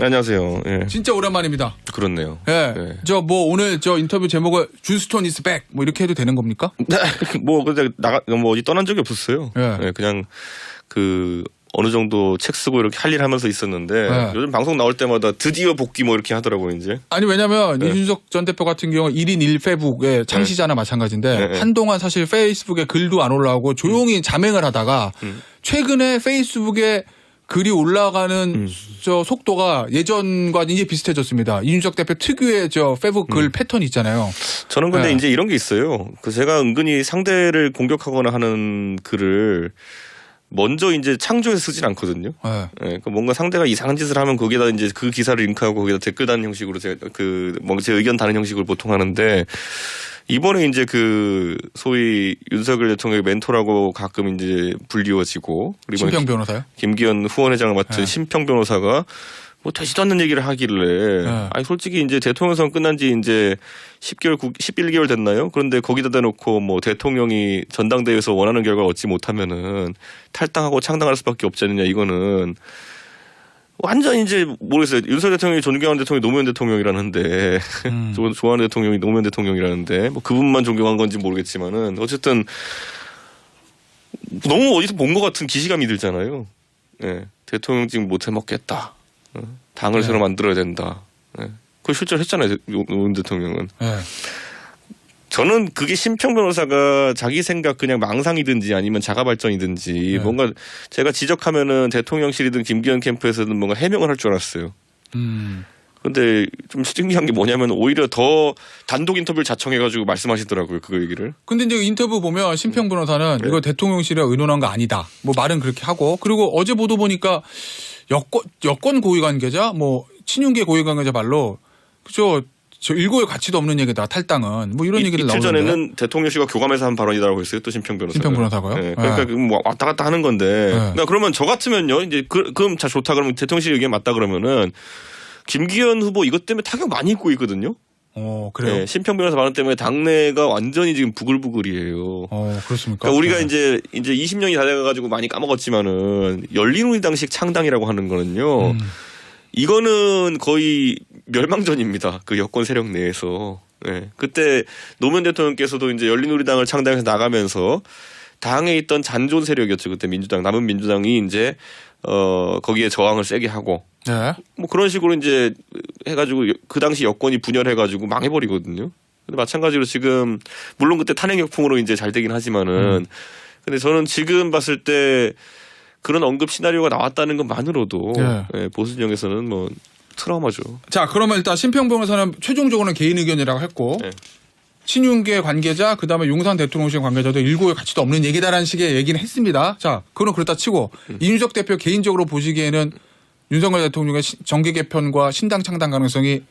안녕하세요. 예. 진짜 오랜만입니다. 그렇네요. 예. 예. 저 뭐 오늘 저 인터뷰 제목을 준스톤 이스 백 뭐 이렇게 해도 되는 겁니까? 뭐 근데 뭐 어디 떠난 적이 없었어요. 예. 예, 그냥 그 어느 정도 책 쓰고 이렇게 할 일 하면서 있었는데 예. 요즘 방송 나올 때마다 드디어 복귀 뭐 이렇게 하더라고요 이제. 아니 왜냐면 예. 이준석 전 대표 같은 경우 1인 1페북의 창시자나 마찬가지인데 예. 한동안 사실 페이스북에 글도 안 올라오고 조용히 자맹을 하다가 최근에 페이스북에 글이 올라가는 저 속도가 예전과 이제 비슷해졌습니다. 이준석 대표 특유의 저 페북 글 패턴이 있잖아요. 저는 근데 예. 이제 이런 게 있어요. 그 제가 은근히 상대를 공격하거나 하는 글을 먼저 이제 창조해서 쓰진 않거든요. 예. 예, 그 뭔가 상대가 이상한 짓을 하면 거기다 이제 그 기사를 링크하고 거기다 댓글 다는 형식으로 제가 뭔가 제 의견 다는 형식으로 보통 하는데 이번에 이제 그 소위 윤석열 대통령의 멘토라고 가끔 이제 불리워지고 그리고 심평 변호사요? 김기현 후원회장을 맡은 네. 심평 변호사가 뭐 되지도 않는 얘기를 하길래 네. 아니 솔직히 이제 대통령 선거 끝난 지 이제 11개월 됐나요? 그런데 거기다 대놓고 뭐 대통령이 전당대회에서 원하는 결과를 얻지 못하면은 탈당하고 창당할 수밖에 없지 않느냐 이거는 완전 이제 모르겠어요. 윤석열 대통령이 존경하는 대통령이 노무현 대통령이라는데 좋아하는 대통령이 노무현 대통령이라는데 뭐 그분만 존경한 건지 모르겠지만은 어쨌든 너무 어디서 본 것 같은 기시감이 들잖아요. 예. 대통령직 못 해먹겠다. 당을 네. 새로 만들어야 된다. 예. 그걸 실제로 했잖아요. 노무현 대통령은. 예. 저는 그게 심평 변호사가 자기 생각 그냥 망상이든지 아니면 자가 발전이든지 네. 뭔가 제가 지적하면은 대통령실이든 김기현 캠프에서든 뭔가 해명을 할 줄 알았어요. 근데 좀 신기한 게 뭐냐면 오히려 더 단독 인터뷰를 자청해가지고 말씀하시더라고요. 그 얘기를. 근데 이제 인터뷰 보면 심평 변호사는 네. 이거 대통령실에 의논한 거 아니다. 뭐 말은 그렇게 하고 그리고 어제 보도 보니까 여권 고위 관계자 뭐 친윤계 고위 관계자 말로 그죠. 저 일고의 가치도 없는 얘기다. 탈당은 뭐 이런 얘기를 이틀 나오는데. 전에는 대통령실과 교감해서 한 발언이라고 했어요. 또 심평 변호사가. 심평 변호사가요? 네. 그러니까 네. 뭐 왔다 갔다 하는 건데. 그러니까 그러면 저 같으면요. 이제 그럼 자 좋다 그러면 대통령실 의견 맞다 그러면은 김기현 후보 이것 때문에 타격 많이 입고 있거든요. 그래요. 네, 심평 변호사 발언 때문에 당내가 완전히 지금 부글부글이에요. 그렇습니까? 그러니까 우리가 네. 이제 20년이 다 돼가지고 많이 까먹었지만은 열린우리당식 창당이라고 하는 거는요. 이거는 거의 멸망전입니다. 그 여권 세력 내에서. 네. 그때 노무현 대통령께서도 이제 열린우리당을 창당해서 나가면서 당에 있던 잔존 세력이었죠. 그때 민주당, 남은 민주당이 이제 거기에 저항을 세게 하고 네. 뭐 그런 식으로 이제 해가지고 그 당시 여권이 분열해가지고 망해버리거든요. 근데 마찬가지로 지금 물론 그때 탄핵 역풍으로 이제 잘 되긴 하지만은 근데 저는 지금 봤을 때 그런 언급 시나리오가 나왔다는 것만으로도 네. 예, 보수 진영에서는 뭐 트라우마죠. 자, 그러면 일단 심평 변호사는 최종적으로는 개인 의견이라고 했고 네. 친윤계 관계자 그다음에 용산 대통령실 관계자도 일고의 가치도 없는 얘기다라는 식의 얘기는 했습니다. 자, 그건 그렇다 치고 이준석 대표 개인적으로 보시기에는 윤석열 대통령의 정계 개편과 신당 창당 가능성이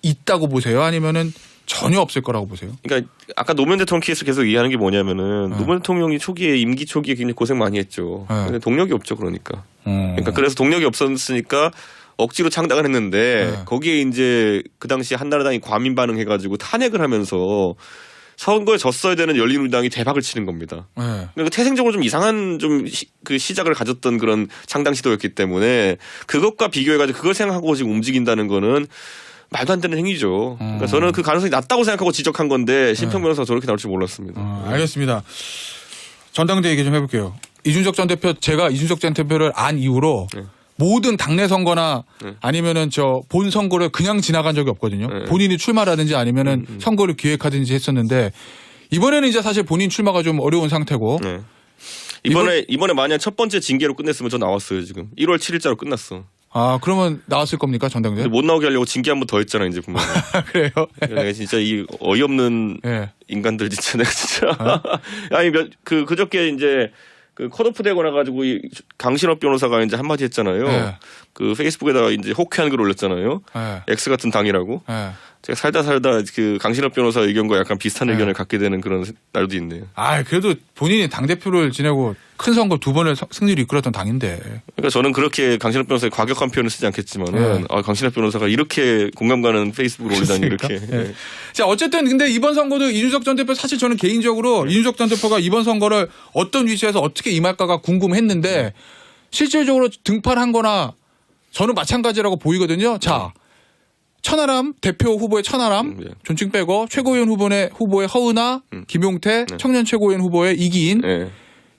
있다고 보세요? 아니면은 전혀 없을 거라고 보세요? 그러니까 아까 노무현 대통령 케이스 계속 얘기하는 게 뭐냐면은 노무현 대통령이 임기 초기에 굉장히 고생 많이 했죠. 네. 근데 동력이 없죠, 그러니까. 그러니까 그래서 동력이 없었으니까 억지로 창당을 했는데 네. 거기에 이제 그 당시 한나라당이 과민 반응해가지고 탄핵을 하면서 선거에 졌어야 되는 열린우리당이 대박을 치는 겁니다. 네. 그러니까 태생적으로 좀 이상한 그 시작을 가졌던 그런 창당 시도였기 때문에 그것과 비교해가지고 그걸 생각하고 지금 움직인다는 거는 말도 안 되는 행위죠. 그러니까 저는 그 가능성이 낮다고 생각하고 지적한 건데 심평 변호사가 저렇게 나올 줄 몰랐습니다. 알겠습니다. 전당대 얘기 좀 해볼게요. 이준석 전 대표 제가 이준석 전 대표를 안 이후로 모든 당내 선거나 아니면은 저 본 선거를 그냥 지나간 적이 없거든요. 본인이 출마라든지 아니면은 선거를 기획하든지 했었는데 이번에는 이제 사실 본인 출마가 좀 어려운 상태고. 네. 이번에 만약 첫 번째 징계로 끝냈으면 저 나왔어요 지금. 1월 7일자로 끝났어. 아 그러면 나왔을 겁니까 전당대? 근데 못 나오게 하려고 징계 한 번 더 했잖아 이제 보면. 그래요? 내가 진짜 이 어이없는 네. 인간들 진짜 내가 진짜. 아니 그저께 이제 그 컷오프 되고 나가지고 이 강신업 변호사가 이제 한마디 했잖아요. 네. 그 페이스북에다가 이제 호쾌한 글 올렸잖아요. 네. X 같은 당이라고. 네. 제가 살다 그 강신업 변호사 의견과 약간 비슷한 의견을 갖게 되는 그런 날도 있네요. 아 그래도 본인이 당 대표를 지내고 큰 선거 2번을 승리를 이끌었던 당인데. 그러니까 저는 그렇게 강신업 변호사의 과격한 표현을 쓰지 않겠지만은 강신업 변호사가 이렇게 공감 가는 페이스북을 올리다니 이렇게. 네. 자 어쨌든 근데 이번 선거도 이준석 전 대표 사실 저는 개인적으로 이준석 전 대표가 이번 선거를 어떤 위치에서 어떻게 임할까가 궁금했는데 실질적으로 등판한 거나 저는 마찬가지라고 보이거든요. 자, 천하람 대표 후보의 천하람, 예. 존칭 빼고 최고위원 후보의 허은하, 김용태, 청년 최고위원 후보의 이기인 네.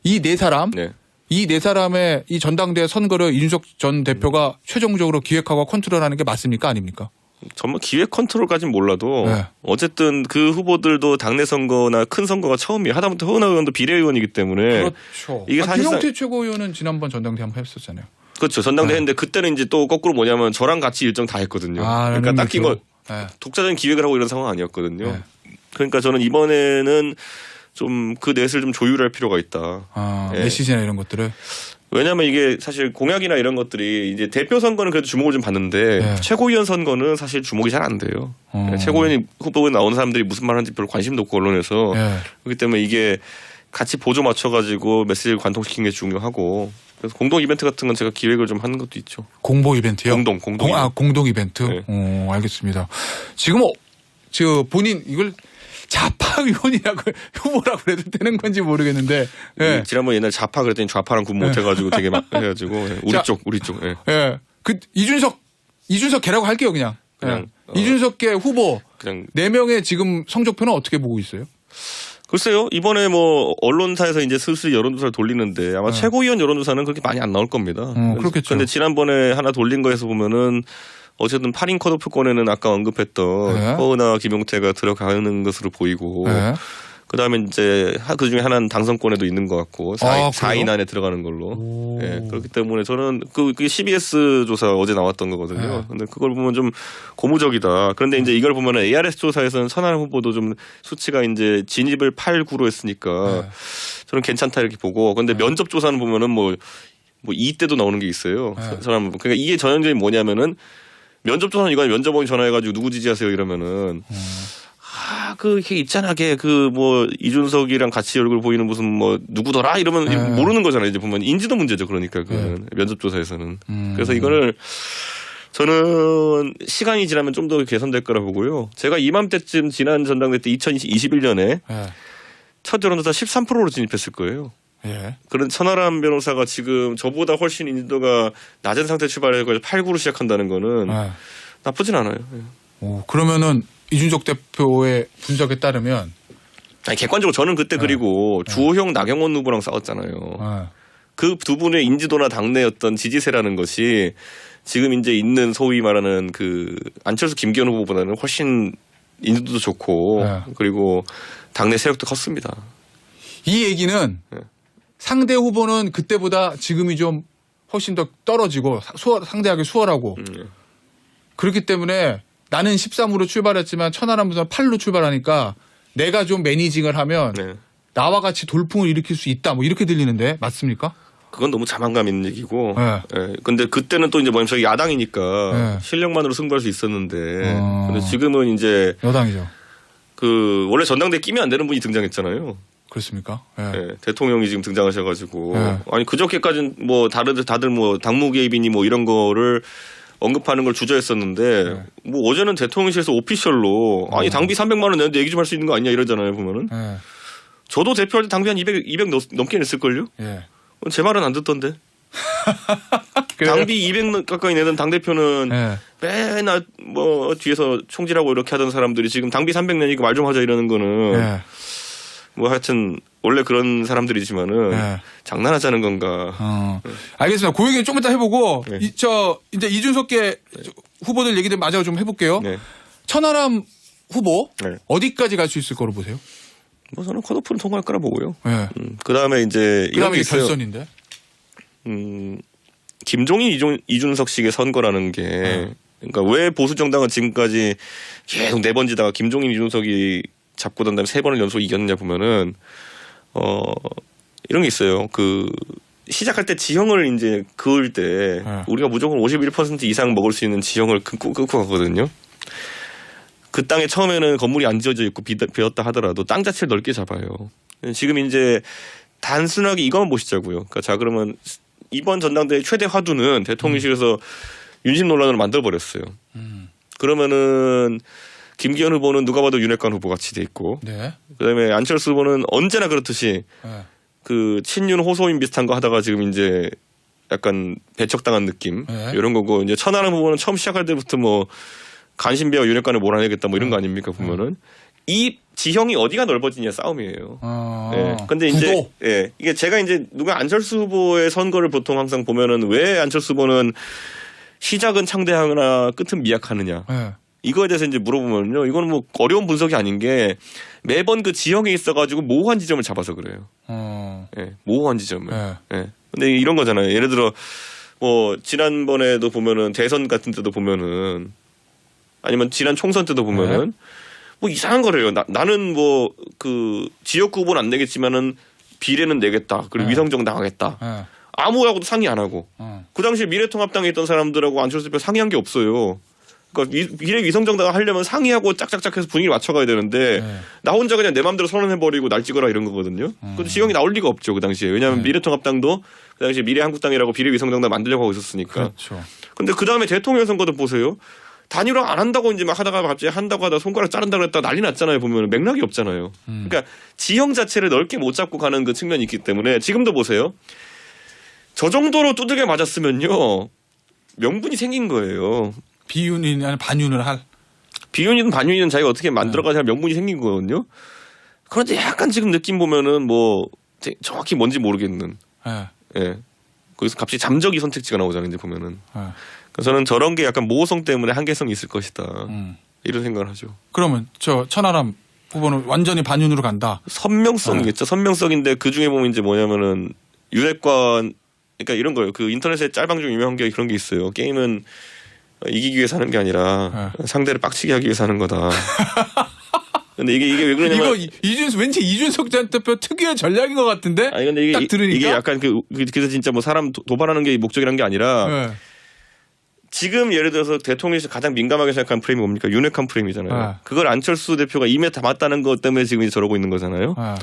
이 네 사람, 네. 이 네 사람의 이 전당대 선거를 이준석 전 대표가 최종적으로 기획하고 컨트롤하는 게 맞습니까, 아닙니까? 정말 기획 컨트롤까지는 몰라도 네. 어쨌든 그 후보들도 당내 선거나 큰 선거가 처음이에요. 하다못해 허은하 의원도 비례의원이기 때문에 그렇죠. 이게 사실상 김용태 최고위원은 지난번 전당대 한번 했었잖아요. 그렇죠. 전당대 했는데 그때는 이제 또 거꾸로 뭐냐면 저랑 같이 일정 다 했거든요. 그러니까 딱히 뭐 네. 독자적인 기획을 하고 이런 상황 아니었거든요. 네. 그러니까 저는 이번에는 좀 그 넷을 좀 조율할 필요가 있다. 예. 메시지나 이런 것들을. 왜냐하면 이게 사실 공약이나 이런 것들이 이제 대표 선거는 그래도 주목을 좀 받는데 네. 최고위원 선거는 사실 주목이 잘 안 돼요. 최고위원 후보에 나오는 사람들이 무슨 말 하는지 별로 관심도 없고 언론에서 네. 그렇기 때문에 이게 같이 보조 맞춰가지고 메시지를 관통시키는 게 중요하고 그래서 공동 이벤트 같은 건 제가 기획을 좀 하는 것도 있죠. 공보 이벤트요? 공동 이벤트. 네. 알겠습니다. 지금 본인 이걸 좌파 의원이라고 후보라고 해도 되는 건지 모르겠는데. 예. 지난번 옛날 좌파 그랬더니 좌파랑 구분 못해가지고 되게 막 해가지고 우리 자, 쪽. 예. 예. 그 이준석 개라고 할게요 그냥. 그냥, 이준석계 후보 그냥 4명의 지금 성적표는 어떻게 보고 있어요? 글쎄요. 이번에 뭐 언론사에서 이제 슬슬 여론조사를 돌리는데 아마 최고위원 여론조사는 그렇게 많이 안 나올 겁니다. 그렇겠죠. 그런데 지난번에 하나 돌린 거에서 보면은 어쨌든 8인 컷오프권에는 아까 언급했던 네. 허은하 김용태가 들어가는 것으로 보이고 네. 그다음에 이제 그 중에 하나는 당선권에도 있는 것 같고 4인 안에 들어가는 걸로. 예, 그렇기 때문에 저는 그게 CBS 조사 어제 나왔던 거거든요. 네. 근데 그걸 보면 좀 고무적이다. 그런데 이제 이걸 보면 ARS 조사에서는 천하람 후보도 좀 수치가 이제 진입을 8, 9로 했으니까 저는 괜찮다 이렇게 보고. 근데 면접 조사는 보면은 뭐 2 때도 나오는 게 있어요. 사람 그러니까 이게 전형적인 뭐냐면은 면접 조사는 이거 면접원이 전화해가지고 누구 지지하세요 이러면은 이렇게 있잖아게 뭐 이준석이랑 같이 얼굴 보이는 무슨 뭐 누구더라 이러면 모르는 거잖아요. 이제 보면 인지도 문제죠. 그러니까 그 면접 조사에서는. 그래서 이거를 저는 시간이 지나면 좀 더 개선될 거라 보고요. 제가 이맘때쯤 지난 전당대 때 2021년에 첫 여론조사 13%로 진입했을 거예요. 예. 그런 천하람 변호사가 지금 저보다 훨씬 인지도가 낮은 상태 출발해서 8, 9로 시작한다는 거는 나쁘진 않아요. 그러면은 이준석 대표의 분석에 따르면 아니, 객관적으로 저는 그때 그리고 주호영 나경원 후보랑 싸웠잖아요. 그 두 분의 인지도나 당내 어떤 지지세라는 것이 지금 이제 있는 소위 말하는 그 안철수 김기현 후보보다는 훨씬 인지도도 좋고 그리고 당내 세력도 컸습니다. 이 얘기는 상대 후보는 그때보다 지금이 좀 훨씬 더 떨어지고 상대하기 수월하고 그렇기 때문에 나는 13으로 출발했지만 천하람보다 8로 출발하니까 내가 좀 매니징을 하면 나와 같이 돌풍을 일으킬 수 있다 뭐 이렇게 들리는데 맞습니까? 그건 너무 자만감 있는 얘기고. 근데 그때는 또 이제 뭐냐면 저희 야당이니까 실력만으로 승부할 수 있었는데 근데 지금은 이제 여당이죠. 원래 전당대에 끼면 안 되는 분이 등장했잖아요. 그렇습니까? 대통령이 지금 등장하셔가지고 아니 그저께까지는 뭐 다들 뭐 당무 개입이니 뭐 이런 거를 언급하는 걸 주저했었는데 뭐 어제는 대통령실에서 오피셜로 아니 당비 300만 원 내는데 얘기 좀 할 수 있는 거 아니냐 이러잖아요 보면은. 저도 대표할 때 당비 한 200 넘게 냈을걸요? 제 말은 안 듣던데. 당비 200 가까이 내던 당대표는 맨날 뭐 뒤에서 총질하고 이렇게 하던 사람들이 지금 당비 300 내니까 말 좀 하자 이러는 거는 뭐 하여튼 원래 그런 사람들이지만은 장난하자는 건가. 알겠습니다. 그 얘기 좀 이따 해보고 이제 이준석계 후보들 얘기들 마저 좀 해볼게요. 천하람 후보 어디까지 갈 수 있을 거로 보세요? 뭐 저는 컷오프는 통과할 거라 보고요. 그다음에 이제 이런 게 있어요. 결선인데. 김종인 이준석식의 선거라는 게 그러니까 왜 보수 정당은 지금까지 계속 4번 지다가 김종인 이준석이 잡고 난 다음에 3번을 연속 이겼느냐 보면은 이런 게 있어요. 시작할 때 지형을 이제 그을 때 우리가 무조건 51% 이상 먹을 수 있는 지형을 끊고 가거든요. 그 땅에 처음에는 건물이 안 지어져 있고 비었다 하더라도 땅 자체를 넓게 잡아요. 지금 이제 단순하게 이것만 보시자고요. 그러니까 자 그러면 이번 전당대회 최대 화두는 대통령실에서 윤심 논란을 만들어 버렸어요. 그러면은 김기현 후보는 누가 봐도 윤핵관 후보 같이 돼 있고, 그다음에 안철수 후보는 언제나 그렇듯이 그 친윤 호소인 비슷한 거 하다가 지금 이제 약간 배척당한 느낌 네. 이런 거고 이제 천하람 후보는 처음 시작할 때부터 뭐 간신배와 윤핵관을 몰아내겠다 뭐 이런 거 아닙니까 보면은 이 지형이 어디가 넓어지냐 싸움이에요. 예. 근데 이제 구도. 예. 이게 제가 이제 누가 안철수 후보의 선거를 보통 항상 보면은 왜 안철수 후보는 시작은 창대하거나 끝은 미약하느냐. 네. 이거에 대해서 이제 물어보면요. 이거는 뭐 어려운 분석이 아닌 게 매번 그 지형에 있어가지고 모호한 지점을 잡아서 그래요. 예. 모호한 지점을. 네. 예. 근데 이런 거잖아요. 예를 들어 뭐 지난번에도 보면은 대선 같은 때도 보면은 아니면 지난 총선 때도 보면은 네. 뭐 이상한 거래요. 나는 뭐 그 지역구 후보는 안 내겠지만은 비례는 내겠다. 그리고 네. 위성정 당하겠다. 네. 아무하고도 상의 안 하고. 그 당시에 미래통합당에 있던 사람들하고 안철수 대표 상의한 게 없어요. 그러니까 비례 위성정당 하려면 상의하고 짝짝짝 해서 분위기를 맞춰가야 되는데 네. 나 혼자 그냥 내 마음대로 선언해버리고 날 찍어라 이런 거거든요. 근데 지형이 나올 리가 없죠. 그 당시에. 왜냐하면 미래통합당도 그 당시에 미래한국당이라고 비례 위성정당 만들려고 하고 있었으니까. 그렇죠. 근데 그 다음에 대통령 선거도 보세요. 단일화 안 한다고 이제 막 하다가 갑자기 한다고 하다 손가락 자른다 그랬다 난리 났잖아요. 보면 맥락이 없잖아요. 그러니까 지형 자체를 넓게 못 잡고 가는 그 측면이 있기 때문에 지금도 보세요. 저 정도로 두들겨 맞았으면요. 명분이 생긴 거예요. 비윤이 아니 반윤을 할. 비윤이든 반윤이든 자기가 어떻게 만들어가야 명분이 생긴 거거든요. 그런데 약간 지금 느낌 보면은 뭐 정확히 뭔지 모르겠는. 네. 예. 거기서 갑자기 잠적이 선택지가 나오잖아요. 이제 보면은. 네. 그래서 저는 저런 게 약간 모호성 때문에 한계성이 있을 것이다. 이런 생각을 하죠. 그러면 저 천하람 후보는 완전히 반윤으로 간다. 선명성이겠죠. 선명성인데 그 중에 보면 이제 뭐냐면은 윤핵관 그러니까 이런 거예요. 그 인터넷에 짤방 중 유명한 게 그런 게 있어요. 게임은 이기기 위해서 하는 게 아니라 상대를 빡치게 하기 위해서 하는 거다. 근데 이게 왜 그러냐면 이거 왠지 이준석 전 대표 특유의 전략인 것 같은데. 아니 근데 딱 들으니까 이게 약간 그래서 진짜 뭐 사람 도발하는 게 목적이란 게 아니라 네. 지금 예를 들어서 대통령에서 가장 민감하게 생각하는 프레임이 뭡니까? 윤핵관 프레임이잖아요. 네. 그걸 안철수 대표가 임에 담았다는 것 때문에 지금 이제 저러고 있는 거잖아요. 네.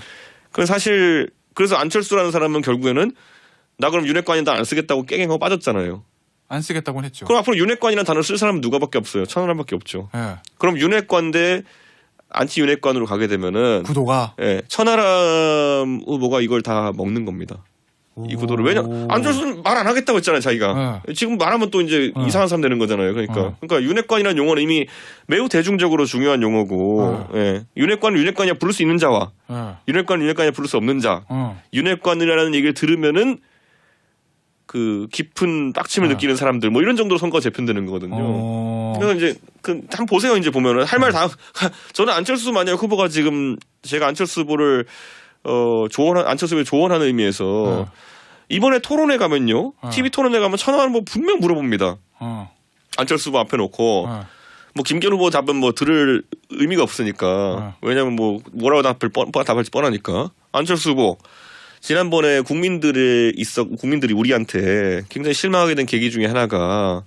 그럼 사실 그래서 안철수라는 사람은 결국에는 나 그럼 윤핵관이다 안 쓰겠다고 깽깽하고 빠졌잖아요. 안 쓰겠다고는 했죠. 그럼 앞으로 윤핵관이라는 단어를 쓸 사람은 누가밖에 없어요. 천하람밖에 없죠. 네. 그럼 윤핵관 대 안티 윤핵관으로 가게 되면은 구도가 예, 천하람 후보가 이걸 다 먹는 겁니다. 이 구도를 왜냐 안철수는 말 안 하겠다고 했잖아요 자기가 지금 말하면 또 이제 이상한 사람 되는 거잖아요. 그러니까 윤핵관이라는 용어는 이미 매우 대중적으로 중요한 용어고 예. 윤핵관은 윤핵관이야 부를 수 있는 자와 윤핵관은 윤핵관이야 부를 수 없는 자 윤핵관이라는 얘기를 들으면은 그 깊은 빡침을 느끼는 사람들 뭐 이런 정도로 선거가 재편되는 거거든요. 그래서 이제 한번 보세요. 이제 보면은 할 말 다 저는 안철수 만약 후보가 지금 제가 안철수 후보를 안철수 후보를 조언하는 의미에서 이번에 토론회 가면요. TV 토론회 가면 천하람 후보 분명 물어봅니다. 안철수 후보 앞에 놓고 뭐 김기현 후보 답은 뭐 들을 의미가 없으니까 왜냐면 뭐 뭐라고 답할지 뻔하니까 안철수 후보 지난번에 국민들이 우리한테 굉장히 실망하게 된 계기 중에 하나가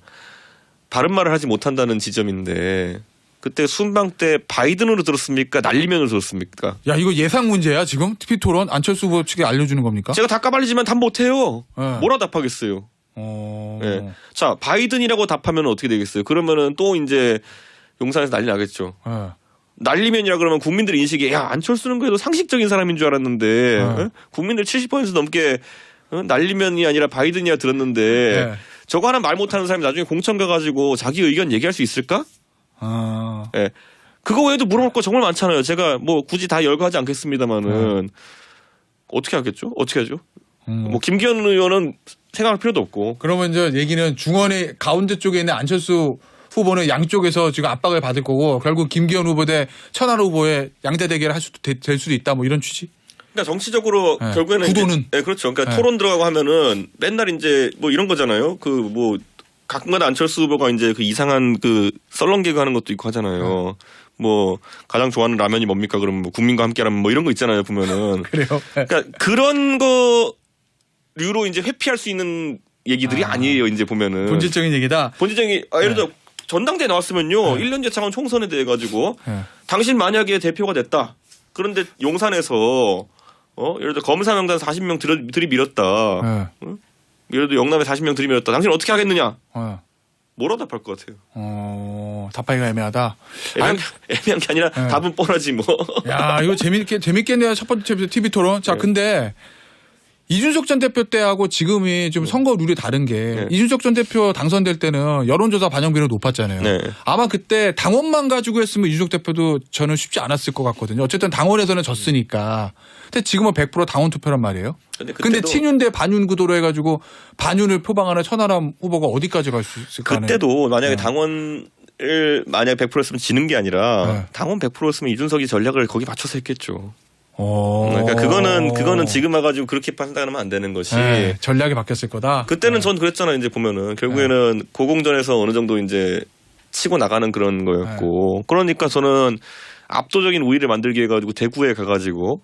바른 말을 하지 못한다는 지점인데 그때 순방 때 바이든으로 들었습니까? 날리면으로 들었습니까? 야 이거 예상 문제야 지금 TV 토론 안철수 후보 측에 알려주는 겁니까? 제가 다 까발리지만 답 못해요. 뭐라 답하겠어요? 네. 자 바이든이라고 답하면 어떻게 되겠어요? 그러면은 또 이제 용산에서 난리 나겠죠. 날리면이라 그러면 국민들 인식이 야 안철수는 그래도 상식적인 사람인 줄 알았는데 국민들 70% 넘게 날리면이 아니라 바이든이야 들었는데 저거 하나 말 못하는 사람이 나중에 공천 가가지고 자기 의견 얘기할 수 있을까? 예. 그거 외에도 물어볼 거 정말 많잖아요. 제가 뭐 굳이 다 열거하지 않겠습니다만은 어떻게 하겠죠? 어떻게 하죠? 뭐 김기현 의원은 생각할 필요도 없고. 그러면 이제 얘기는 중원의 가운데 쪽에 있는 안철수 후보는 양쪽에서 지금 압박을 받을 거고 결국 김기현 후보 대 천하람 후보의 양대 대결을 될 수도 있다 뭐 이런 취지? 그러니까 정치적으로 결국에는 구도는 네, 그렇죠. 그러니까 토론 들어가고 하면은 맨날 이제 뭐 이런 거잖아요. 그 뭐 가끔가다 안철수 후보가 이제 그 이상한 그 썰렁 개그 하는 것도 있고 하잖아요. 뭐 가장 좋아하는 라면이 뭡니까? 그러면 뭐 국민과 함께라면 뭐 이런 거 있잖아요. 보면은 그래요. 그러니까 그런 거류로 이제 회피할 수 있는 얘기들이 아니에요. 이제 보면은 본질적인 얘기다. 본질적인 예를 들어 전당대에 나왔으면요. 1년제 차관 총선에 대해 가지고 당신 만약에 대표가 됐다. 그런데 용산에서 예를 들어 검사 명단 40명 들이밀었다. 예를 들어 영남에 40명 들이밀었다. 당신 어떻게 하겠느냐? 뭐라 답할 것 같아요? 답하기가 애매하다. 애매한 게 아니라 답은 뻔하지 뭐. 야 이거 재밌겠네요. 첫 번째 TV 토론. 자 근데 이준석 전 대표 때하고 지금이 좀 선거 룰이 다른 게 네. 이준석 전 대표 당선될 때는 여론조사 반영비는 높았잖아요. 네. 아마 그때 당원만 가지고 했으면 이준석 대표도 저는 쉽지 않았을 것 같거든요. 어쨌든 당원에서는 졌으니까. 근데 지금은 100% 당원 투표란 말이에요. 근데 친윤 대 반윤 구도로 해가지고 반윤을 표방하는 천하람 후보가 어디까지 갈 수 있을까? 그때도 만약에 당원을 만약 100%였으면 지는 게 아니라 당원 100%였으면 이준석이 전략을 거기 맞춰서 했겠죠. 그러니까 그거는 지금 와가지고 그렇게 판단하면 안 되는 것이 전략이 바뀌었을 거다. 그때는 전 그랬잖아요. 이제 보면은 결국에는 고공전에서 어느 정도 이제 치고 나가는 그런 거였고 그러니까 저는 압도적인 우위를 만들기 해가지고 대구에 가가지고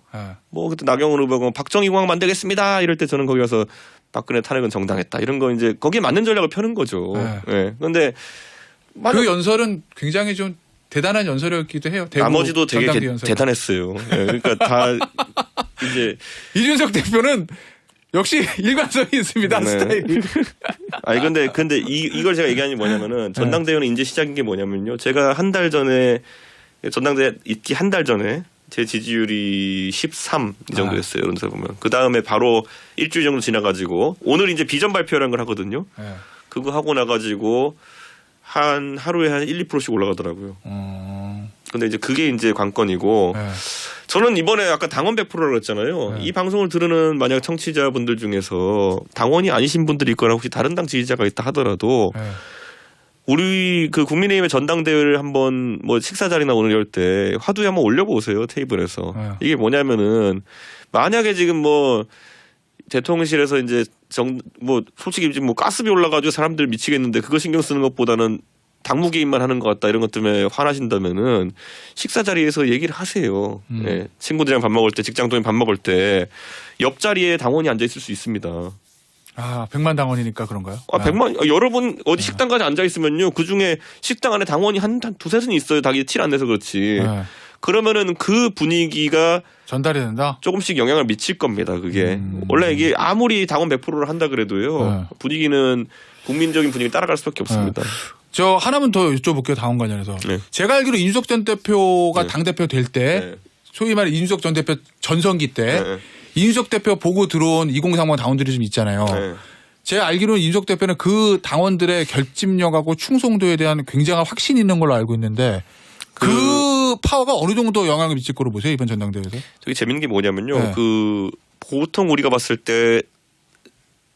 뭐 그때 나경원 후보가 박정희 공항 만들겠습니다 이럴 때 저는 거기 가서 박근혜 탄핵은 정당했다 이런 거 이제 거기에 맞는 전략을 펴는 거죠. 그런데 그 연설은 굉장히 좀 대단한 연설이었기도 해요. 대구 나머지도 되게 연설. 대단했어요. 그러니까 다 이제 이준석 대표는 역시 일관성이 있습니다. 스타일이. 아니 근데 이걸 제가 얘기하는 게 뭐냐면은 전당대회는 이제 시작인 게 뭐냐면요. 제가 한 달 전에 전당대회 있기 한 달 전에 제 지지율이 13 이 정도 됐어요. 여론조사 보면. 그 다음에 바로 일주일 정도 지나가지고 오늘 이제 비전 발표라는 걸 하거든요. 그거 하고 나가지고 하루에 한 1, 2%씩 올라가더라고요. 근데 이제 그게 이제 관건이고 저는 이번에 아까 당원 100%라고 그랬잖아요. 이 방송을 들으는 만약 청취자분들 중에서 당원이 아니신 분들이 있거나 혹시 다른 당 지지자가 있다 하더라도 우리 그 국민의힘의 전당대회를 한번 뭐 식사 자리나 오늘 열 때 화두에 한번 올려보세요. 테이블에서. 이게 뭐냐면은 만약에 지금 뭐 대통령실에서 이제 뭐 솔직히 지금 뭐 가스비 올라가지고 사람들 미치겠는데 그거 신경 쓰는 것보다는 당무 개입만 하는 것 같다 이런 것 때문에 화나신다면은 식사 자리에서 얘기를 하세요. 네. 친구들이랑 밥 먹을 때 직장 동행 밥 먹을 때 옆자리에 당원이 앉아 있을 수 있습니다. 아, 100만 당원이니까 그런가요? 100만 여러분 어디 식당까지 앉아 있으면요. 그중에 식당 안에 당원이 한 두셋은 있어요. 다 티 안 내서 그렇지. 그러면은 그 분위기가 전달이 된다. 조금씩 영향을 미칠 겁니다. 그게 원래 이게 아무리 당원 100%를 한다 그래도요. 분위기는 국민적인 분위기 따라갈 수밖에 없습니다. 저 하나만 더 여쭤볼게요. 당원 관련해서. 제가 알기로 이준석 전 대표가 당 대표 될 때 소위 말해 이준석 전 대표 전성기 때 이준석 대표 보고 들어온 2030 당원들이 좀 있잖아요. 제가 알기로는 이준석 대표는 그 당원들의 결집력하고 충성도에 대한 굉장한 확신이 있는 걸로 알고 있는데 그 파워가 어느 정도 영향을 미칠 거로 보세요 이번 전당대회에서? 되게 재밌는 게 뭐냐면요. 그 보통 우리가 봤을 때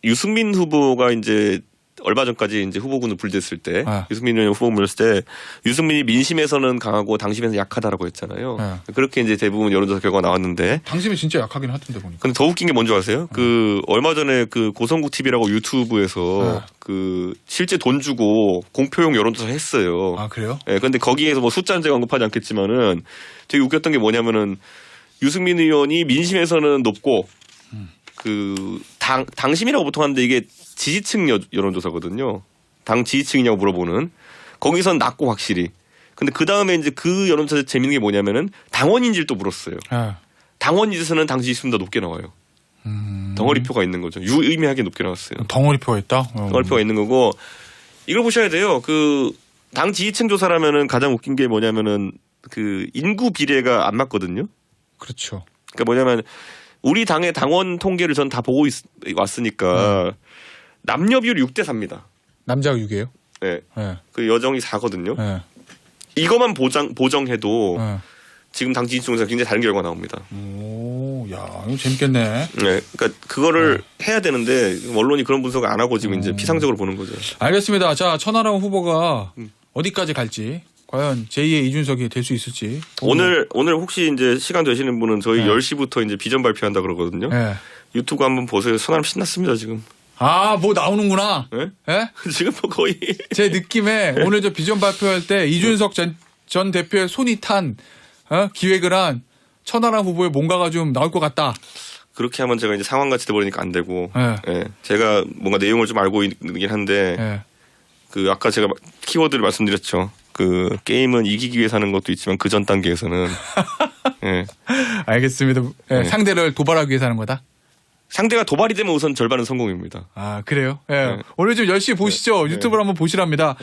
유승민 후보가 이제 얼마 전까지 이제 후보군을 분리됐을 때 유승민 의원 후보 물렸을 때 유승민이 민심에서는 강하고 당심에서는 약하다라고 했잖아요. 그렇게 이제 대부분 여론조사 결과가 나왔는데 당심이 진짜 약하긴 하던데 보니까. 근데 더 웃긴 게 뭔지 아세요? 그 얼마 전에 그 고성국 TV라고 유튜브에서 그 실제 돈 주고 공표용 여론조사 했어요. 아 그래요? 네, 근데 거기에서 뭐 숫자는 제가 언급하지 않겠지만은 되게 웃겼던 게 뭐냐면은 유승민 의원이 민심에서는 높고 그 당심이라고 보통 하는데 이게 지지층 여론조사거든요. 당 지지층이냐고 물어보는. 거기선 낮고 확실히. 근데 그 다음에 이제 그 여론조사 재밌는 게 뭐냐면은 당원인지를 또 물었어요. 당원인지에서는 당 지지층보다 높게 나와요. 덩어리표가 있는 거죠. 유의미하게 높게 나왔어요. 덩어리표가 있다? 덩어리표가 있는 거고 이걸 보셔야 돼요. 그 당 지지층 조사라면은 가장 웃긴 게 뭐냐면은 그 인구 비례가 안 맞거든요. 그렇죠. 그러니까 뭐냐면 우리 당의 당원 통계를 전 다 보고 왔으니까 남녀 비율이 6대 4입니다. 남자가 6이에요? 네. 그 여정이 4거든요. 이것만 보정해도 지금 당 지지층에서 굉장히 다른 결과가 나옵니다. 오, 야, 이거 재밌겠네. 네. 그러니까 그거를 해야 되는데 언론이 그런 분석을 안 하고 지금 이제 피상적으로 보는 거죠. 알겠습니다. 자, 천하람 후보가 어디까지 갈지 과연 제2의 이준석이 될 수 있을지. 오늘 혹시 이제 시간 되시는 분은 저희 10시부터 이제 비전 발표한다 그러거든요. 유튜브 한번 보세요. 천하람 신났습니다, 지금. 아, 뭐 나오는구나. 네? 지금 뭐 거의 제 느낌에 오늘 저 비전 발표할 때 이준석 전 대표의 손이 탄 기획을 한 천하람 후보의 뭔가가 좀 나올 것 같다. 그렇게 하면 제가 이제 상황같이 돼버리니까 안 되고. 제가 뭔가 내용을 좀 알고 있긴 한데 그 아까 제가 키워드를 말씀드렸죠. 그 게임은 이기기 위해 사는 것도 있지만 그 전 단계에서는 알겠습니다. 상대를 도발하기 위해 사는 거다. 상대가 도발이 되면 우선 절반은 성공입니다. 아 그래요? 오늘 좀 10시 보시죠. 유튜브로 한번 보시랍니다.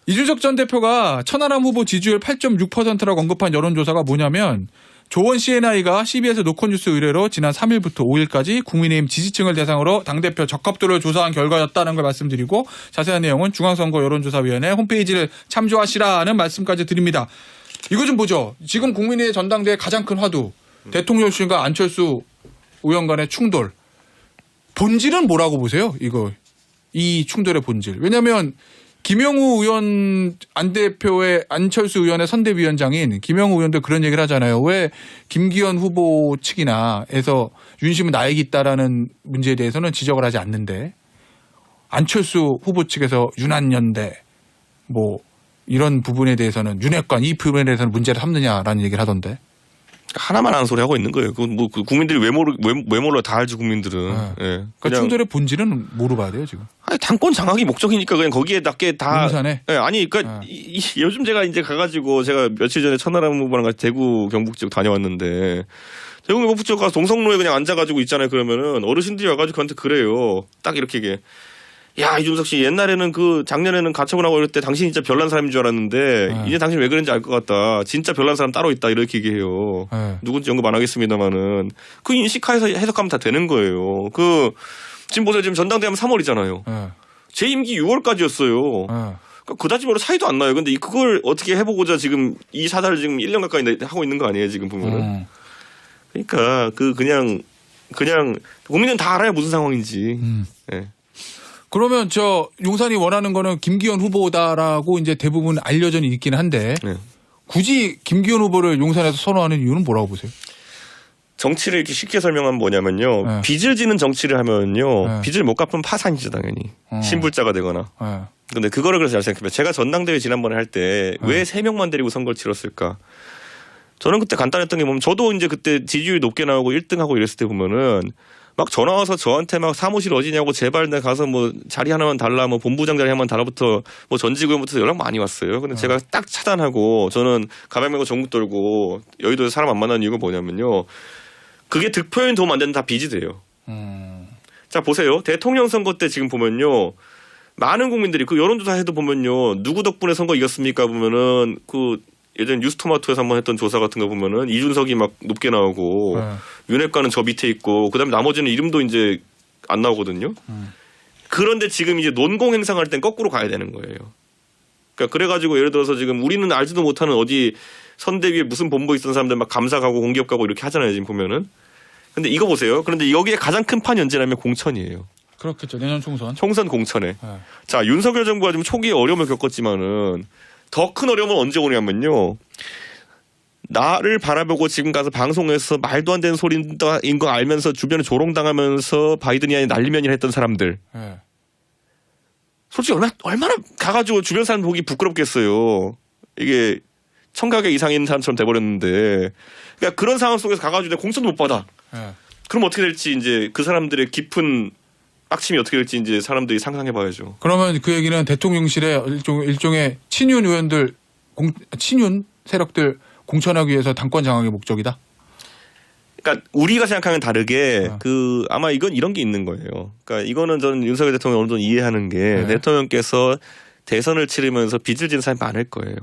이준석 전 대표가 천하람 후보 지지율 8.6%라고 언급한 여론조사가 뭐냐면 조원 CNI가 CBS 노컷뉴스 의뢰로 지난 3일부터 5일까지 국민의힘 지지층을 대상으로 당대표 적합도를 조사한 결과였다는 걸 말씀드리고 자세한 내용은 중앙선거 여론조사위원회 홈페이지를 참조하시라는 말씀까지 드립니다. 이거 좀 보죠. 지금 국민의힘 전당대회 가장 큰 화두 대통령실과 안철수 의원 간의 충돌. 본질은 뭐라고 보세요? 이 충돌의 본질. 왜냐하면 김영우 의원 안 대표의 안철수 의원의 선대위원장인 김영우 의원도 그런 얘기를 하잖아요. 왜 김기현 후보 측이나 해서 윤심은 나에게 있다라는 문제에 대해서는 지적을 하지 않는데 안철수 후보 측에서 윤한연대 뭐 이런 부분에 대해서는 윤핵관 이 부분에 대해서는 문제를 삼느냐라는 얘기를 하던데. 하나만 하는 소리 하고 있는 거예요. 뭐 국민들이 왜 몰라 다 알지 국민들은. 예. 그러니까 충돌의 본질은 뭐로 봐야 돼요 지금? 아니, 당권 장악이 목적이니까 그냥 거기에 맞게 다. 용산에. 예, 아니 그러니까 요즘 제가 이제 가가지고 제가 며칠 전에 천하람 후보랑 같이 대구 경북 쪽 다녀왔는데 대구 경북 쪽 가서 동성로에 그냥 앉아가지고 있잖아요. 그러면은 어르신들이 와가지고 저한테 그래요. 딱 이렇게 얘기해. 야 이준석 씨 옛날에는 작년에는 가처분하고 이럴 때 당신 진짜 별난 사람인 줄 알았는데 이제 당신 왜 그런지 알 것 같다. 진짜 별난 사람 따로 있다 이렇게 얘기해요. 누군지 언급 안 하겠습니다만은 그 인식하에서 해석하면 다 되는 거예요. 지금 보세요. 지금 전당대회 하면 3월이잖아요. 제 임기 6월까지였어요. 그다지 별로 차이도 안 나요. 근데 그걸 어떻게 해보고자 지금 이 사달을 지금 1년 가까이 하고 있는 거 아니에요 지금 보면은. 그러니까 그냥 국민은 다 알아요 무슨 상황인지. 네. 그러면 용산이 원하는 거는 김기현 후보다라고 이제 대부분 알려져 있기는 한데 굳이 김기현 후보를 용산에서 선호하는 이유는 뭐라고 보세요? 정치를 이렇게 쉽게 설명하면 뭐냐면요. 빚을 지는 정치를 하면요. 빚을 못 갚으면 파산이죠 당연히. 신불자가 되거나. 근데 그거를 그래서 잘 생각해봐요. 제가 전당대회 지난번에 할 때 왜 3명만 데리고 선거를 치렀을까? 저는 그때 간단했던 게 보면 저도 이제 그때 지지율이 높게 나오고 1등하고 이랬을 때 보면은 막 전화 와서 저한테 막 사무실 어디냐고 제발 내가 가서 뭐 자리 하나만 달라 뭐 본부장 자리 하나만 달라부터 뭐 전직의원부터 연락 많이 왔어요. 근데 제가 딱 차단하고 저는 가방 메고 전국 돌고 여의도에서 사람 안 만나는 이유가 뭐냐면요. 그게 득표엔 도움 안 되는 다 빚이 돼요. 자 보세요. 대통령 선거 때 지금 보면요. 많은 국민들이 여론조사 해도 보면요. 누구 덕분에 선거 이겼습니까 보면은 예전 뉴스토마토에서 한번 했던 조사 같은 거 보면은 이준석이 막 높게 나오고 윤핵관은 저 밑에 있고 그다음에 나머지는 이름도 이제 안 나오거든요. 그런데 지금 이제 논공 행상할 땐 거꾸로 가야 되는 거예요. 그러니까 그래가지고 예를 들어서 지금 우리는 알지도 못하는 어디 선대위에 무슨 본부에 있던 사람들 막 감사 가고 공기업 가고 이렇게 하잖아요 지금 보면은. 근데 이거 보세요. 그런데 여기에 가장 큰 판이 언제냐면 공천이에요. 그렇겠죠. 내년 총선. 총선 공천에. 자 윤석열 정부가 지금 초기에 어려움을 겪었지만은 더 큰 어려움은 언제 오냐면요. 나를 바라보고 지금 가서 방송에서 말도 안 되는 소리인 거 알면서 주변에 조롱당하면서 바이든이 아닌 난리면이라 했던 사람들. 솔직히 얼마나 가가지고 주변 사람 보기 부끄럽겠어요. 이게 청각의 이상인 사람처럼 돼버렸는데. 그러니까 그런 상황 속에서 가가지고 내가 공천도 못 받아. 그럼 어떻게 될지 이제 그 사람들의 깊은 빡침이 어떻게 될지 이제 사람들이 상상해봐야죠. 그러면 그 얘기는 대통령실의 일종의 친윤 의원들, 친윤 세력들 공천하기 위해서 당권 장악의 목적이다? 그러니까 우리가 생각하면 다르게 아마 이런 게 있는 거예요. 그러니까 이거는 저는 윤석열 대통령 어느 정도 이해하는 게 대통령께서 대선을 치르면서 빚을 지는 사람이 많을 거예요.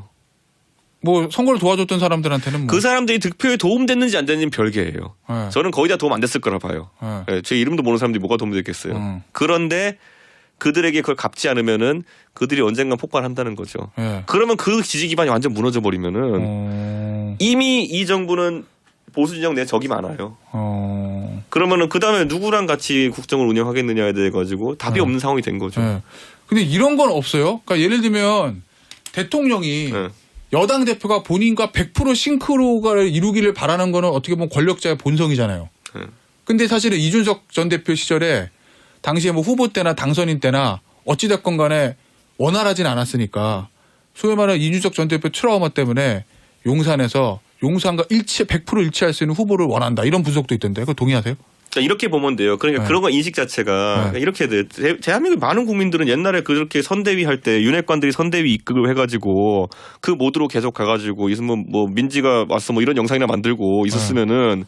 뭐 선거를 도와줬던 사람들한테는 그 사람들이 득표에 도움됐는지 안 됐는지 별개예요. 저는 거의 다 도움 안 됐을 거라 봐요. 제 이름도 모르는 사람들이 뭐가 도움됐겠어요. 그런데 그들에게 그걸 갚지 않으면은 그들이 언젠간 폭발한다는 거죠. 그러면 그 지지 기반이 완전 무너져 버리면은 이미 이 정부는 보수 진영 내 적이 많아요. 그러면은 그 다음에 누구랑 같이 국정을 운영하겠느냐에 대해 가지고 답이 없는 상황이 된 거죠. 근데 이런 건 없어요. 그러니까 예를 들면 대통령이 여당 대표가 본인과 100% 싱크로를 이루기를 바라는 거는 어떻게 보면 권력자의 본성이잖아요. 근데 사실은 이준석 전 대표 시절에 당시에 뭐 후보 때나 당선인 때나 어찌됐건 간에 원활하진 않았으니까 소위 말하는 이준석 전 대표 트라우마 때문에 용산에서 용산과 100% 일치할 수 있는 후보를 원한다. 이런 분석도 있던데. 그거 동의하세요? 이렇게 보면 돼요. 그러니까 그런 거 인식 자체가 이렇게 돼. 대한민국 많은 국민들은 옛날에 그렇게 선대위 할 때 윤핵관들이 선대위 입국을 해가지고 그 모드로 계속 가가지고 있으면 뭐 민지가 왔어 뭐 이런 영상이나 만들고 있었으면은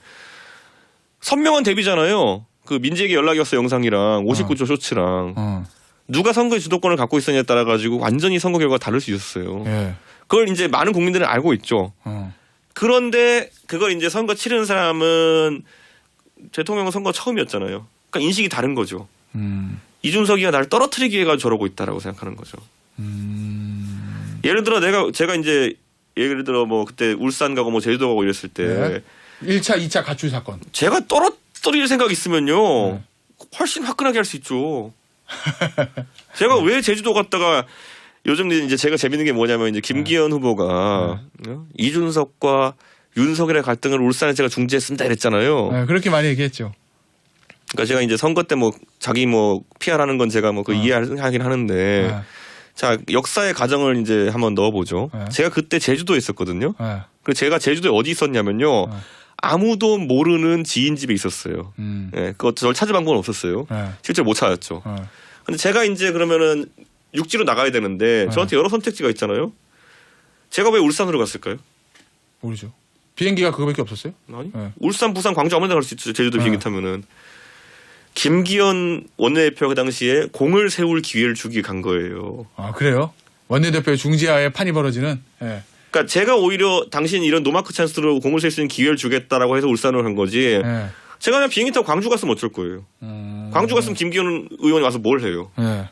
선명한 대비잖아요. 그 민지에게 연락이 왔어 영상이랑 59조 쇼츠랑 누가 선거의 주도권을 갖고 있었냐에 따라 가지고 완전히 선거 결과가 다를 수 있었어요. 그걸 이제 많은 국민들은 알고 있죠. 그런데 그걸 이제 선거 치르는 사람은 대통령 선거 처음이었잖아요. 그러니까 인식이 다른 거죠. 이준석이가 나를 떨어뜨리기 위해 저러고 있다라고 생각하는 거죠. 예를 들어 제가 이제 예를 들어 뭐 그때 울산 가고 뭐 제주도 가고 이랬을 때 네. 1차, 2차 가출 사건. 제가 떨어뜨릴 생각 있으면요 훨씬 화끈하게 할 수 있죠. 제가 왜 제주도 갔다가 요즘 이제 제가 재밌는 게 뭐냐면 이제 김기현 후보가 이준석과 윤석열의 갈등을 울산에 제가 중재했습니다 이랬잖아요. 네, 그렇게 많이 얘기했죠. 그러니까 제가 이제 선거 때 뭐 자기 뭐 PR하는 건 제가 뭐 그 이해하긴 하는데 자 역사의 가정을 이제 한번 넣어보죠. 제가 그때 제주도에 있었거든요. 그리고 제가 제주도에 어디 있었냐면요. 아무도 모르는 지인 집에 있었어요. 예, 그거 저를 찾을 방법은 없었어요. 실제로 못 찾았죠. 근데 제가 이제 그러면은 육지로 나가야 되는데 저한테 여러 선택지가 있잖아요. 제가 왜 울산으로 갔을까요? 모르죠. 비행기가 그거밖에 없었어요? 아니. 울산, 부산, 광주 아무 데나 갈 수 있죠. 제주도 비행기 타면은. 김기현 원내대표가 그 당시에 공을 세울 기회를 주기 간 거예요. 아, 그래요? 원내대표의 중지하에 판이 벌어지는? 예. 그러니까 제가 오히려 당신 이런 노마크 찬스로 공을 셀 수 있는 기회를 주겠다라고 해서 울산으로 간 거지. 예. 제가 그냥 비행기 타고 광주 갔으면 어쩔 거예요. 광주 갔으면 김기현 의원이 와서 뭘 해요? 예.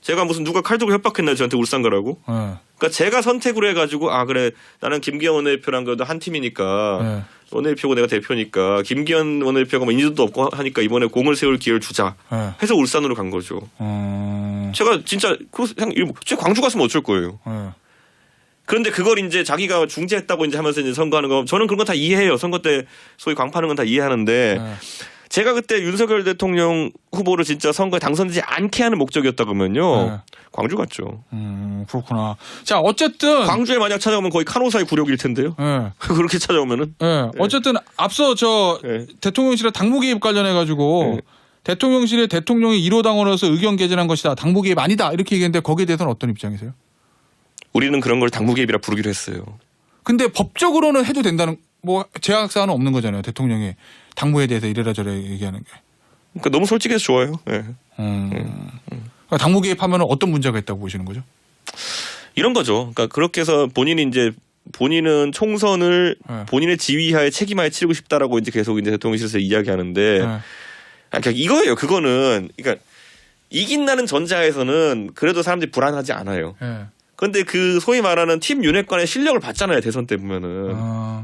제가 무슨 누가 칼 들고 협박했나요? 저한테 울산 가라고? 그러니까 제가 선택으로 해가지고 아 그래 나는 김기현 원내대표랑 그래도 한 팀이니까 원내대표고 내가 대표니까 김기현 원내대표가 뭐 인지도도 없고 하니까 이번에 공을 세울 기회를 주자 해서 울산으로 간 거죠. 제가 진짜 제가 광주 갔으면 어쩔 거예요. 그런데 그걸 이제 자기가 중재했다고 이제 하면서 이제 선거하는 거 저는 그런 거 다 이해해요. 선거 때 소위 광파하는 건 다 이해하는데 제가 그때 윤석열 대통령 후보를 진짜 선거에 당선되지 않게 하는 목적이었다 그러면요. 광주 갔죠. 그렇구나. 자, 어쨌든. 광주에 만약 찾아오면 거의 카노사의 굴욕일 텐데요. 그렇게 찾아오면은. 어쨌든 앞서 대통령실의 당무 개입 관련해가지고 대통령실에 대통령이 1호 당원으로서 의견 개진한 것이다. 당무 개입 아니다. 이렇게 얘기했는데 거기에 대해서는 어떤 입장이세요? 우리는 그런 걸 당무 개입이라 부르기로 했어요. 근데 법적으로는 해도 된다는 뭐 제약사항은 없는 거잖아요. 대통령이 당무에 대해서 이래라 저래 얘기하는 게. 그러니까 너무 솔직해서 좋아요. 그러니까 당무 개입하면 어떤 문제가 있다고 보시는 거죠? 이런 거죠. 그러니까 그렇게 해서 본인은 총선을 본인의 지휘하에 책임하에 치르고 싶다라고 이제 계속 이제 대통령실에서 이야기하는데 그러니까 이거예요. 그거는 그러니까 이긴다는 전제하에서는 그래도 사람들이 불안하지 않아요. 그런데 그 소위 말하는 팀 윤핵관의 실력을 봤잖아요. 대선 때 보면은.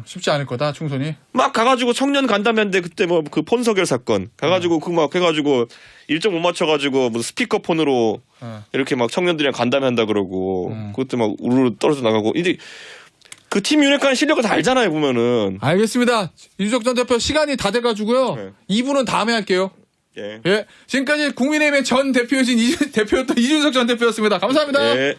쉽지 않을 거다 총선이. 막 가가지고 청년 간담회인데 그때 뭐 그 폰서결 사건 가가지고 그 막 해가지고 일정 못 맞춰가지고 무슨 스피커폰으로 이렇게 막 청년들이랑 간담회한다 그러고 그것도 막 우르르 떨어져 나가고 이제 그 팀 윤핵관 실력을 다 알잖아요 보면은. 알겠습니다. 이준석 전 대표 시간이 다 돼가지고요. 2부는 다음에 할게요. 예. 지금까지 국민의힘의 전 대표이신 대표였던 이준석 전 대표였습니다. 감사합니다. 예.